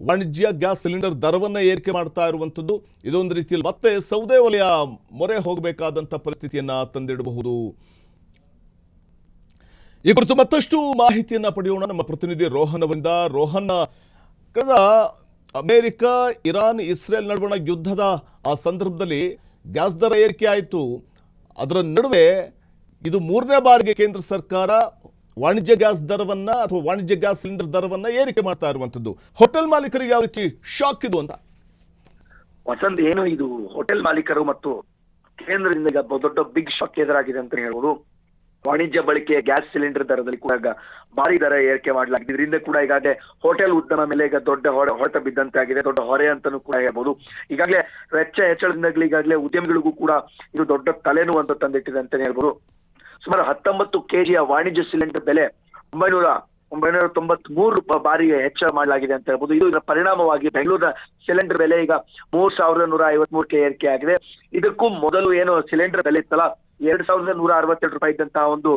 ವಾಣಿಜ್ಯ gas cylinder ದರವನ್ನು ಏರಿಕೆ ಮಾಡ್ತಾ ಇರುವಂಥದ್ದು ಇದೊಂದು ರೀತಿಯಲ್ಲಿ ಮತ್ತೆ ಸೌದೆ ವಲಯ ಮೊರೆ ಹೋಗಬೇಕಾದಂಥ ಪರಿಸ್ಥಿತಿಯನ್ನ ತಂದಿಡಬಹುದು. ಈ ಕುರಿತು ಮತ್ತಷ್ಟು ಮಾಹಿತಿಯನ್ನ ಪಡೆಯೋಣ ನಮ್ಮ ಪ್ರತಿನಿಧಿ ರೋಹನ್ ಅವರಿಂದ. ರೋಹನ್, ಕಳೆದ ಅಮೆರಿಕ, ಇರಾನ್, ಇಸ್ರೇಲ್ ನಡುವಣ ಯುದ್ಧದ ಆ ಸಂದರ್ಭದಲ್ಲಿ ಗ್ಯಾಸ್ ದರ ಏರಿಕೆ ಆಯಿತು. ಅದರ ನಡುವೆ ಇದು ಮೂರನೇ ಬಾರಿಗೆ ಕೇಂದ್ರ ಸರ್ಕಾರ ವಾಣಿಜ್ಯ ಗ್ಯಾಸ್ ದರವನ್ನ ಅಥವಾ ವಾಣಿಜ್ಯ ಗ್ಯಾಸ್ ಸಿಲಿಂಡರ್ ದರವನ್ನ ಏರಿಕೆ ಮಾಡ್ತಾ ಇರುವಂತದ್ದು. ಹೋಟೆಲ್ ಮಾಲೀಕರಿಗೆ ಯಾವ ರೀತಿ ಶಾಕ್ ಇದು ಅಂತ? ವಸಂತ್, ಏನು ಇದು ಹೋಟೆಲ್ ಮಾಲೀಕರು ಮತ್ತು ಕೇಂದ್ರದಿಂದ ದೊಡ್ಡ ಬಿಗ್ ಶಾಕ್ ಎದುರಾಗಿದೆ ಅಂತ ಹೇಳ್ಬೋದು. ವಾಣಿಜ್ಯ ಬಳಕೆಯ ಗ್ಯಾಸ್ ಸಿಲಿಂಡರ್ ದರದಲ್ಲಿ ಕೂಡ ಭಾರಿ ದರ ಏರಿಕೆ ಮಾಡಲಾಗಿದೆ. ಇದರಿಂದ ಕೂಡ ಈಗಾಗಲೇ ಹೋಟೆಲ್ ಉದ್ಯಮ ಮೇಲೆ ಈಗ ದೊಡ್ಡ ಹೊಡೆತ ಬಿದ್ದಂತೆ ಆಗಿದೆ, ದೊಡ್ಡ ಹೊರೆ ಅಂತಾನೂ ಕೂಡ ಹೇಳ್ಬೋದು. ಈಗಾಗಲೇ ವೆಚ್ಚ ಹೆಚ್ಚಳದಿಂದಾಗಲೇ ಈಗಾಗಲೇ ಉದ್ಯಮಿಗಳಿಗೂ ಕೂಡ ಇದು ದೊಡ್ಡ ತಲೆನೋವು ಅಂತ ತಂದಿಟ್ಟಿದೆ ಅಂತಾನೆ ಹೇಳ್ಬೋದು. ಸುಮಾರು 19 kg ವಾಣಿಜ್ಯ ಸಿಲಿಂಡರ್ ಬೆಲೆ 993 ಬಾರಿಗೆ ಹೆಚ್ಚಳ ಮಾಡಲಾಗಿದೆ ಅಂತ ಹೇಳ್ಬೋದು. ಇದರ ಪರಿಣಾಮವಾಗಿ ಬೆಂಗಳೂರಿನ ಸಿಲಿಂಡರ್ ಬೆಲೆ ಈಗ 3153 ಏರಿಕೆ ಆಗಿದೆ. ಇದಕ್ಕೂ ಮೊದಲು ಏನು ಸಿಲಿಂಡರ್ ಬೆಲೆ ಇತ್ತಲ್ಲ, 2162 ರೂಪಾಯಿ ಇದ್ದಂತಹ ಒಂದು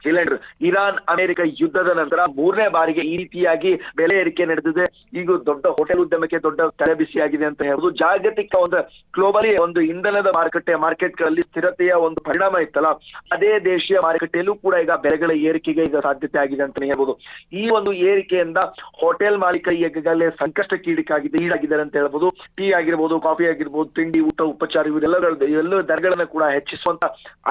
ಸಿಲಿಂಡರ್ ಇರಾನ್ ಅಮೆರಿಕ ಯುದ್ಧದ ನಂತರ ಮೂರನೇ ಬಾರಿಗೆ ಈ ರೀತಿಯಾಗಿ ಬೆಲೆ ಏರಿಕೆ ನಡೆದಿದೆ. ಈಗ ದೊಡ್ಡ ಹೋಟೆಲ್ ಉದ್ಯಮಕ್ಕೆ ದೊಡ್ಡ ತಲೆಬಿಸಿಯಾಗಿದೆ ಅಂತ ಹೇಳ್ಬೋದು. ಜಾಗತಿಕ ಒಂದು ಗ್ಲೋಬಲಿ ಒಂದು ಇಂಧನದ ಮಾರ್ಕೆಟ್ಗಳಲ್ಲಿ ಸ್ಥಿರತೆಯ ಒಂದು ಪರಿಣಾಮ ಇತ್ತಲ್ಲ, ಅದೇ ದೇಶೀಯ ಮಾರುಕಟ್ಟೆಯಲ್ಲೂ ಕೂಡ ಈಗ ಬೆಲೆಗಳ ಏರಿಕೆಗೆ ಈಗ ಸಾಧ್ಯತೆ ಆಗಿದೆ ಅಂತ ಹೇಳ್ಬೋದು. ಈ ಒಂದು ಏರಿಕೆಯಿಂದ ಹೋಟೆಲ್ ಮಾಲೀಕರು ಈಗಾಗಲೇ ಸಂಕಷ್ಟಕ್ಕೆ ಈಡಾಗಿದ್ದಾರೆ ಅಂತ ಹೇಳ್ಬೋದು. ಟೀ ಆಗಿರ್ಬೋದು, ಕಾಫಿ ಆಗಿರ್ಬೋದು, ತಿಂಡಿ, ಊಟ, ಉಪಚಾರ ಇವೆಲ್ಲ ದರಗಳನ್ನ ಕೂಡ ಹೆಚ್ಚಿಸುವಂತ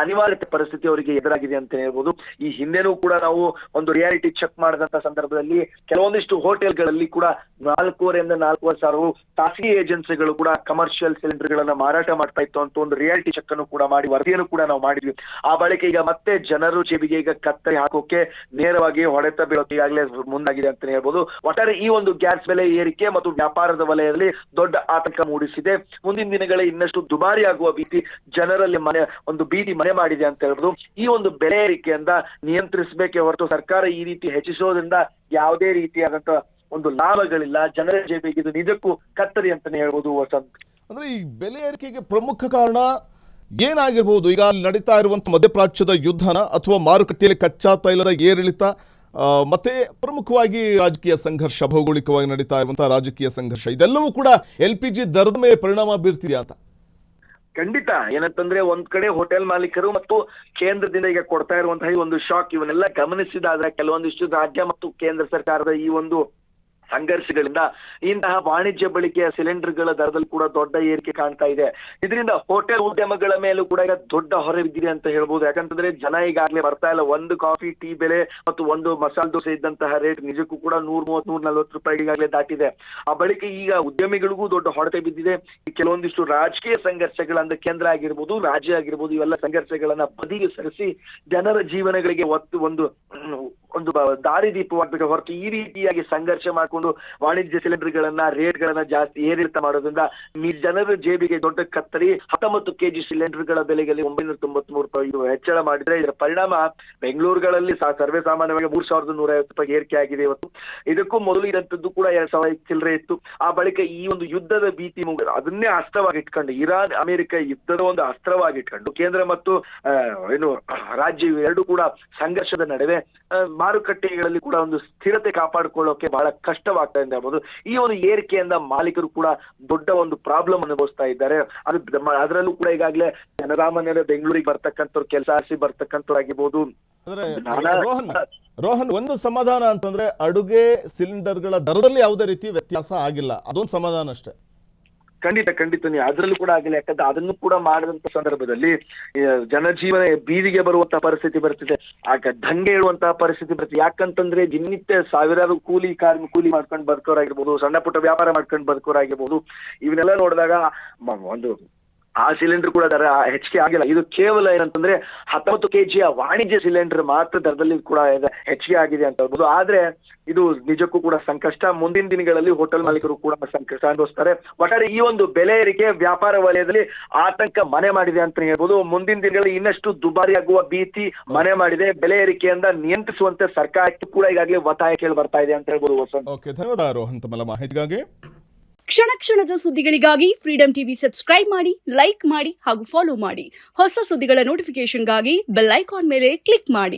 ಅನಿವಾರ್ಯತೆ ಪರಿಸ್ಥಿತಿ ಅವರಿಗೆ ಎದುರಾಗಿದೆ ಅಂತ ಹೇಳ್ಬೋದು. ಈ ಹಿಂದೆನೂ ಕೂಡ ನಾವು ಒಂದು ರಿಯಾಲಿಟಿ ಚೆಕ್ ಮಾಡಿದಂತ ಸಂದರ್ಭದಲ್ಲಿ ಕೆಲವೊಂದಿಷ್ಟು ಹೋಟೆಲ್ಗಳಲ್ಲಿ ಕೂಡ 4,500 ರಿಂದ 4,500 ಖಾಸಗಿ ಏಜೆನ್ಸಿಗಳು ಕೂಡ ಕಮರ್ಷಿಯಲ್ ಸಿಲಿಂಡರ್ ಗಳನ್ನ ಮಾರಾಟ ಮಾಡ್ತಾ ಇತ್ತು ಅಂತ ಒಂದು ರಿಯಾಲಿಟಿ ಚೆಕ್ ಅನ್ನು ಕೂಡ ಮಾಡಿ ವರದಿಯನ್ನು ಕೂಡ ನಾವು ಮಾಡಿದ್ವಿ. ಆ ಬಳಿಕ ಈಗ ಮತ್ತೆ ಜನರು ಜೇಬಿಗೆ ಈಗ ಕತ್ತರಿ ಹಾಕೋಕೆ ನೇರವಾಗಿ ಹೊಡೆತ ಬೀಳೋಕೆ ಈಗಾಗಲೇ ಮುಂದಾಗಿದೆ ಅಂತ ಹೇಳ್ಬೋದು. ಒಟ್ಟಾರೆ ಈ ಒಂದು ಗ್ಯಾಸ್ ಬೆಲೆ ಏರಿಕೆ ಮತ್ತು ವ್ಯಾಪಾರದ ವಲಯದಲ್ಲಿ ದೊಡ್ಡ ಆತಂಕ ಮೂಡಿಸಿದೆ. ಮುಂದಿನ ದಿನಗಳಲ್ಲಿ ಇನ್ನಷ್ಟು ದುಬಾರಿ ಆಗುವ ಭೀತಿ ಜನರಲ್ಲಿ ಭೀತಿ ಮನೆ ಮಾಡಿದೆ ಅಂತ ಹೇಳ್ಬೋದು. ಈ ಒಂದು ಬೆಲೆ ಏರಿಕೆಯಿಂದ ನಿಯಂತ್ರಿಸಬೇಕೆ ಹೊರತು ಸರ್ಕಾರ ಈ ರೀತಿ ಹೆಚ್ಚಿಸೋದ್ರಿಂದ ಯಾವುದೇ ರೀತಿಯಾದಂತ ಒಂದು ಲಾಭಗಳಿಲ್ಲ. ಜನರ ಜೇಬಿಗೆ ಇದು ನಿಜಕ್ಕೂ ಕತ್ತರಿ ಅಂತಾನೆ ಹೇಳ್ಬೋದು ವಸಂತ್. ಅಂದ್ರೆ ಈ ಬೆಲೆ ಏರಿಕೆಗೆ ಪ್ರಮುಖ ಕಾರಣ ಏನಾಗಿರ್ಬೋದು? ಈಗ ನಡೀತಾ ಇರುವಂತಹ ಮಧ್ಯಪ್ರಾಚ್ಯದ ಯುದ್ಧನ ಅಥವಾ ಮಾರುಕಟ್ಟೆಯಲ್ಲಿ ಕಚ್ಚಾ ತೈಲದ ಏರಿಳಿತ, ಮತ್ತೆ ಪ್ರಮುಖವಾಗಿ ರಾಜಕೀಯ ಸಂಘರ್ಷ, ಭೌಗೋಳಿಕವಾಗಿ ನಡೀತಾ ಇರುವಂತಹ ರಾಜಕೀಯ ಸಂಘರ್ಷ, ಇದೆಲ್ಲವೂ ಕೂಡ LPG ದರದ ಮೇಲೆ ಪರಿಣಾಮ ಬೀರ್ತಿದೆಯಾ ಅಂತ? ಖಂಡಿತ. ಏನಂತಂದ್ರೆ ಒಂದ್ ಕಡೆ ಹೋಟೆಲ್ ಮಾಲೀಕರು ಮತ್ತು ಕೇಂದ್ರದಿಂದ ಈಗ ಕೊಡ್ತಾ ಇರುವಂತಹ ಈ ಒಂದು ಶಾಕ್ ಇವನ್ನೆಲ್ಲ ಗಮನಿಸಿದಾದ್ರೆ ಕೆಲವೊಂದಿಷ್ಟು ರಾಜ್ಯ ಮತ್ತು ಕೇಂದ್ರ ಸರ್ಕಾರದ ಈ ಒಂದು ಸಂಘರ್ಷಗಳಿಂದ ಇಂತಹ ವಾಣಿಜ್ಯ ಬಳಕೆಯ ಸಿಲಿಂಡರ್ಗಳ ದರದಲ್ಲಿ ಕೂಡ ದೊಡ್ಡ ಏರಿಕೆ ಕಾಣ್ತಾ ಇದೆ. ಇದರಿಂದ ಹೋಟೆಲ್ ಉದ್ಯಮಗಳ ಮೇಲೂ ಕೂಡ ಈಗ ದೊಡ್ಡ ಹೊರೆ ಬಿದ್ದಿದೆ ಅಂತ ಹೇಳ್ಬೋದು. ಯಾಕಂತಂದ್ರೆ ಜನ ಈಗಾಗಲೇ ಬರ್ತಾ ಇಲ್ಲ. ಒಂದು ಕಾಫಿ, ಟೀ ಬೆಲೆ ಮತ್ತು ಒಂದು ಮಸಾಲೆ ದೋಸೆ ಇದ್ದಂತಹ ರೇಟ್ ನಿಜಕ್ಕೂ ಕೂಡ 130-140 ರೂಪಾಯಿ ಈಗಾಗಲೇ ದಾಟಿದೆ. ಆ ಬಳಿಕ ಈಗ ಉದ್ಯಮಿಗಳಿಗೂ ದೊಡ್ಡ ಹೊಡೆತ ಬಿದ್ದಿದೆ. ಕೆಲವೊಂದಿಷ್ಟು ರಾಜಕೀಯ ಸಂಘರ್ಷಗಳಂದ್ರೆ ಕೇಂದ್ರ ಆಗಿರ್ಬೋದು, ರಾಜ್ಯ ಆಗಿರ್ಬೋದು, ಇವೆಲ್ಲ ಸಂಘರ್ಷಗಳನ್ನ ಬದಿಗೆ ಸರಿಸಿ ಜನರ ಜೀವನಗಳಿಗೆ ಒಂದು ದಾರಿದೀಪವಾಗಬೇಕು ಹೊರತು ಈ ರೀತಿಯಾಗಿ ಸಂಘರ್ಷ ಮಾಡಿಕೊಂಡು ವಾಣಿಜ್ಯ ಸಿಲಿಂಡರ್ಗಳನ್ನ ರೇಟ್ಗಳನ್ನ ಜಾಸ್ತಿ ಏರಿಳಿತ ಮಾಡೋದ್ರಿಂದ ಜನರ ಜೇಬಿಗೆ ದೊಡ್ಡ ಕತ್ತರಿ. 19 kg ಸಿಲಿಂಡರ್ಗಳ ಬೆಲೆಯಲ್ಲಿ 993 ರೂಪಾಯಿ ಹೆಚ್ಚಳ ಮಾಡಿದ್ರೆ ಇದರ ಪರಿಣಾಮ ಬೆಂಗಳೂರುಗಳಲ್ಲಿ ಸರ್ವೇ ಸಾಮಾನ್ಯವಾಗಿ 3,150 ರೂಪಾಯಿ ಏರಿಕೆ ಆಗಿದೆ ಇವತ್ತು. ಇದಕ್ಕೂ ಮೊದಲು ಇದಂತದ್ದು ಕೂಡ 2,000 ಚಿಲ್ಲರೆ ಇತ್ತು. ಆ ಬಳಿಕ ಈ ಒಂದು ಯುದ್ಧದ ಭೀತಿ ಅದನ್ನೇ ಅಸ್ತ್ರವಾಗಿ ಇಟ್ಕೊಂಡು, ಇರಾನ್ ಅಮೆರಿಕ ಯುದ್ಧದ ಒಂದು ಅಸ್ತ್ರವಾಗಿ ಇಟ್ಕೊಂಡು ಕೇಂದ್ರ ಮತ್ತು ರಾಜ್ಯ ಎರಡು ಕೂಡ ಸಂಘರ್ಷದ ನಡುವೆ ಮಾರುಕಟ್ಟೆಗಳಲ್ಲಿ ಕೂಡ ಒಂದು ಸ್ಥಿರತೆ ಕಾಪಾಡಿಕೊಳ್ಳೋಕೆ ಬಹಳ ಕಷ್ಟವಾಗ್ತಾ ಇದೆ ಹೇಳ್ಬೋದು. ಈ ಒಂದು ಏರಿಕೆಯಿಂದ ಮಾಲೀಕರು ಕೂಡ ದೊಡ್ಡ ಒಂದು ಪ್ರಾಬ್ಲಮ್ ಅನುಭವಿಸ್ತಾ ಇದ್ದಾರೆ. ಅದರಲ್ಲೂ ಕೂಡ ಈಗಾಗಲೇ ಜನಸಾಮಾನ್ಯರ ಬೆಂಗಳೂರಿಗೆ ಬರ್ತಕ್ಕಂಥವ್ರು, ಕೆಲಸ ಆರಿಸಿ ಬರ್ತಕ್ಕಂಥವ್ರು ಆಗಿರ್ಬೋದು. ರೋಹನ್, ಒಂದು ಸಮಾಧಾನ ಅಂತಂದ್ರೆ ಅಡುಗೆ ಸಿಲಿಂಡರ್ಗಳ ದರದಲ್ಲಿ ಯಾವುದೇ ರೀತಿ ವ್ಯತ್ಯಾಸ ಆಗಿಲ್ಲ, ಅದೊಂದು ಸಮಾಧಾನ ಅಷ್ಟೇ. ಖಂಡಿತ ನೀವು ಅದರಲ್ಲೂ ಕೂಡ ಆಗಿಲ್ಲ. ಯಾಕಂದ್ರೆ ಅದನ್ನು ಕೂಡ ಮಾಡಿದಂತ ಸಂದರ್ಭದಲ್ಲಿ ಜನಜೀವನ ಬೀದಿಗೆ ಬರುವಂತಹ ಪರಿಸ್ಥಿತಿ ಬರ್ತಿದೆ, ಆಗ ದಂಗೆ ಇರುವಂತಹ ಪರಿಸ್ಥಿತಿ ಬರ್ತಿದೆ. ಯಾಕಂತಂದ್ರೆ ದಿನನಿತ್ಯ ಸಾವಿರಾರು ಕೂಲಿ ಮಾಡ್ಕೊಂಡು ಬದುಕೋರಾಗಿರ್ಬೋದು, ಸಣ್ಣ ಪುಟ್ಟ ವ್ಯಾಪಾರ ಮಾಡ್ಕೊಂಡು ಬದುಕೋರಾಗಿರ್ಬೋದು, ಇವನ್ನೆಲ್ಲ ನೋಡಿದಾಗ ಒಂದು ಆ ಸಿಲಿಂಡರ್ ಕೂಡ ದರ ಹೆಚ್ಚಿಗೆ ಆಗಿಲ್ಲ. ಇದು ಕೇವಲ ಏನಂತಂದ್ರೆ 19 kg ವಾಣಿಜ್ಯ ಸಿಲಿಂಡರ್ ಮಾತ್ರ ದರದಲ್ಲಿ ಕೂಡ ಹೆಚ್ಚಿಗೆ ಆಗಿದೆ ಅಂತ ಹೇಳ್ಬೋದು. ಆದ್ರೆ ಇದು ನಿಜಕ್ಕೂ ಕೂಡ ಸಂಕಷ್ಟ. ಮುಂದಿನ ದಿನಗಳಲ್ಲಿ ಹೋಟೆಲ್ ಮಾಲೀಕರು ಕೂಡ ಸಂಕಷ್ಟ ಅನುಭವಿಸ್ತಾರೆ. ಒಟ್ಟಾರೆ ಈ ಒಂದು ಬೆಲೆ ಏರಿಕೆ ವ್ಯಾಪಾರ ವಲಯದಲ್ಲಿ ಆತಂಕ ಮನೆ ಮಾಡಿದೆ ಅಂತ ಹೇಳ್ಬೋದು. ಮುಂದಿನ ದಿನಗಳಲ್ಲಿ ಇನ್ನಷ್ಟು ದುಬಾರಿ ಆಗುವ ಭೀತಿ ಮನೆ ಮಾಡಿದೆ. ಬೆಲೆ ಏರಿಕೆಯಿಂದ ನಿಯಂತ್ರಿಸುವಂತೆ ಸರ್ಕಾರಕ್ಕೆ ಕೂಡ ಈಗಾಗಲೇ ಒತ್ತಾಯ ಕೇಳಿ ಬರ್ತಾ ಇದೆ ಅಂತ ಹೇಳ್ಬೋದು ವಸಂತ್. ಧನ್ಯವಾದ ರೋಹನ್ ತಮ್ಮ ಮಾಹಿತಿಗಾಗಿ. ಕ್ಷಣ ಕ್ಷಣದ ಸುದ್ದಿಗಳಿಗಾಗಿ ಫ್ರೀಡಂ ಟಿವಿ ಸಬ್ಸ್ಕ್ರೈಬ್ ಮಾಡಿ, ಲೈಕ್ ಮಾಡಿ ಹಾಗೂ ಫಾಲೋ ಮಾಡಿ. ಹೊಸ ಸುದ್ದಿಗಳ ನೋಟಿಫಿಕೇಶನ್ಗಾಗಿ ಬೆಲ್ ಐಕಾನ್ ಮೇಲೆ ಕ್ಲಿಕ್ ಮಾಡಿ.